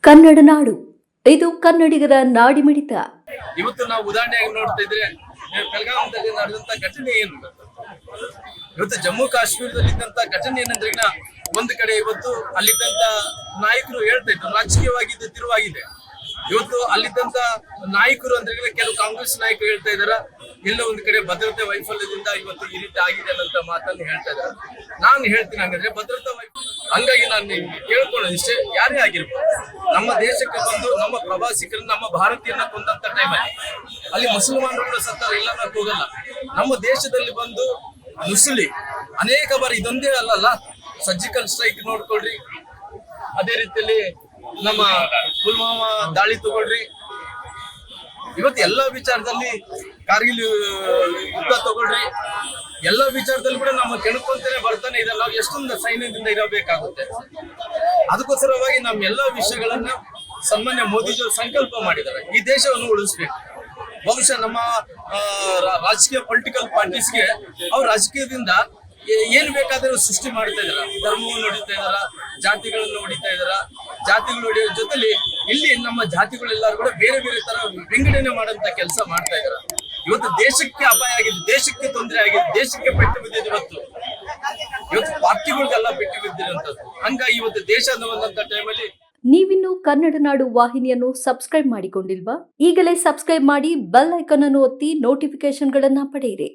ಕನ್ನಡ ನಾಡು, ಇದು ಕನ್ನಡಿಗರ ನಾಡಿಮಿಡಿತ. ಇವತ್ತು ನಾವು ಉದಾಹರಣೆಯಾಗಿ ನೋಡ್ತಾ ಇದ್ರೆ ಬೆಳಗಾವಿಯಲ್ಲಿ ನಡೆದಂತ ಘಟನೆ ಏನು, ಇವತ್ತು ಜಮ್ಮು ಕಾಶ್ಮೀರದಲ್ಲಿ ಇದ್ದಂತ ಘಟನೆ ಏನಂದ್ರೆ ಒಂದು ಕಡೆ ಇವತ್ತು ಅಲ್ಲಿದ್ದಂತ ನಾಯಕರು ಹೇಳ್ತಾ ಇದ್ರು ರಾಜಕೀಯವಾಗಿ ಇದು ತಿರುವಾಗಿದೆ. ಇವತ್ತು ಅಲ್ಲಿದ್ದಂತ ನಾಯಕರು ಅಂದ್ರೆ ಕೆಲವು ಕಾಂಗ್ರೆಸ್ ನಾಯಕರು ಹೇಳ್ತಾ ಇದಾರ ಎಲ್ಲ ಒಂದು ಕಡೆ ಭದ್ರತೆ ವೈಫಲ್ಯದಿಂದ ಇವತ್ತು ಈ ರೀತಿ ಆಗಿದೆ ಅನ್ನೋ ಮಾತನ್ನು ಹೇಳ್ತಾ ಇದ್ದಾರೆ. ನಾನು ಹೇಳ್ತೀನಿ ಹಂಗಂದ್ರೆ ಭದ್ರತಾ ಹಂಗಾಗಿ ನಾನು ಕೇಳ್ಕೊಳ್ಳೋದು ಇಷ್ಟೇ, ಯಾರೇ ಆಗಿರ್ಬೋದು ನಮ್ಮ ದೇಶಕ್ಕೆ ಬಂದು ನಮ್ಮ ಪ್ರವಾಸಿಗರು ನಮ್ಮ ಭಾರತೀಯರನ್ನ ಕೊಂದಂತ ಟೈಮಲ್ಲಿ ಅಲ್ಲಿ ಮುಸಲ್ಮಾನರು ಕೂಡ ಸತ್ತ ಇಲ್ಲ ಹೋಗಲ್ಲ. ನಮ್ಮ ದೇಶದಲ್ಲಿ ಬಂದು ನುಸುಳಿ ಅನೇಕ ಬಾರಿ ಇದೊಂದೇ ಅಲ್ಲಲ್ಲ, ಸರ್ಜಿಕಲ್ ಸ್ಟ್ರೈಕ್ ನೋಡ್ಕೊಳ್ರಿ, ಅದೇ ರೀತಿಯಲ್ಲಿ ನಮ್ಮ ಪುಲ್ವಾಮಾ ದಾಳಿ ತಗೊಳ್ರಿ, ಇವತ್ತು ಎಲ್ಲಾ ವಿಚಾರದಲ್ಲಿ ಕಾರ್ಗಿಲ್ ಯುದ್ಧ ತಗೊಳ್ರಿ, ಎಲ್ಲಾ ವಿಚಾರದಲ್ಲಿ ಕೂಡ ನಮ್ಮ ಕೆಣಕೊಂತಾನೆ ಬರ್ತಾನೆ ಇದೆ. ನಾವು ಎಷ್ಟೊಂದು ಸೈನ್ಯದಿಂದ ಇರಬೇಕಾಗುತ್ತೆ. ಅದಕ್ಕೋಸ್ಕರವಾಗಿ ನಮ್ಮ ಎಲ್ಲಾ ವಿಷಯಗಳನ್ನ ಸನ್ಮಾನ್ಯ ಮೋದಿಜಿಯವರು ಸಂಕಲ್ಪ ಮಾಡಿದ್ದಾರೆ, ಈ ದೇಶವನ್ನು ಉಳಿಸ್ಬೇಕು. ಬಹುಶಃ ನಮ್ಮ ರಾಜಕೀಯ ಪೊಲಿಟಿಕಲ್ ಪಾರ್ಟೀಸ್ಗೆ ಅವ್ರ ರಾಜಕೀಯದಿಂದ ಏನ್ ಬೇಕಾದ್ರೂ ಸೃಷ್ಟಿ ಮಾಡ್ತಾ ಇದಾರ, ಧರ್ಮವನ್ನು ಹೊಡಿತಾ ಇದಾರ, ಜಾತಿಗಳನ್ನು ಹೊಡಿತಾ ಇದಾರ. ಜಾತಿಗಳು ಹೊಡೆಯೋದ್ರ ಜೊತೆಲಿ ಇಲ್ಲಿ ನಮ್ಮ ಜಾತಿಗಳೆಲ್ಲರೂ ಕೂಡ ಬೇರೆ ಬೇರೆ ತರ ವಿಂಗಡಣೆ ಮಾಡಂತ ಕೆಲಸ ಮಾಡ್ತಾ ಇದಾರ. ಇವತ್ತು ದೇಶಕ್ಕೆ ಅಪಾಯ ಆಗಿದೆ, ದೇಶಕ್ಕೆ ತೊಂದರೆ ಆಗಿದೆ, ದೇಶಕ್ಕೆ ಪೆಟ್ಟು ಬಿದ್ದಿದೆ. ಇವತ್ತು ಪಾರ್ಟಿಗಳಿಗೆಲ್ಲ ಪೆಟ್ಟು ಬಿದ್ದಿರುವಂತದ್ದು. ಹಂಗಾಗಿ ಇವತ್ತು ದೇಶ ಅನ್ನುವಂತ ಟೈಮಲ್ಲಿ ನೀವಿನ್ನು ಕನ್ನಡ ನಾಡು ವಾಹಿನಿಯನ್ನು ಸಬ್ಸ್ಕ್ರೈಬ್ ಮಾಡಿಕೊಂಡಿಲ್ವಾ? ಈಗಲೇ ಸಬ್ಸ್ಕ್ರೈಬ್ ಮಾಡಿ, ಬೆಲ್ ಐಕಾನ್ ಅನ್ನು ಒತ್ತಿ ನೋಟಿಫಿಕೇಶನ್ಗಳನ್ನ ಪಡೆಯಿರಿ.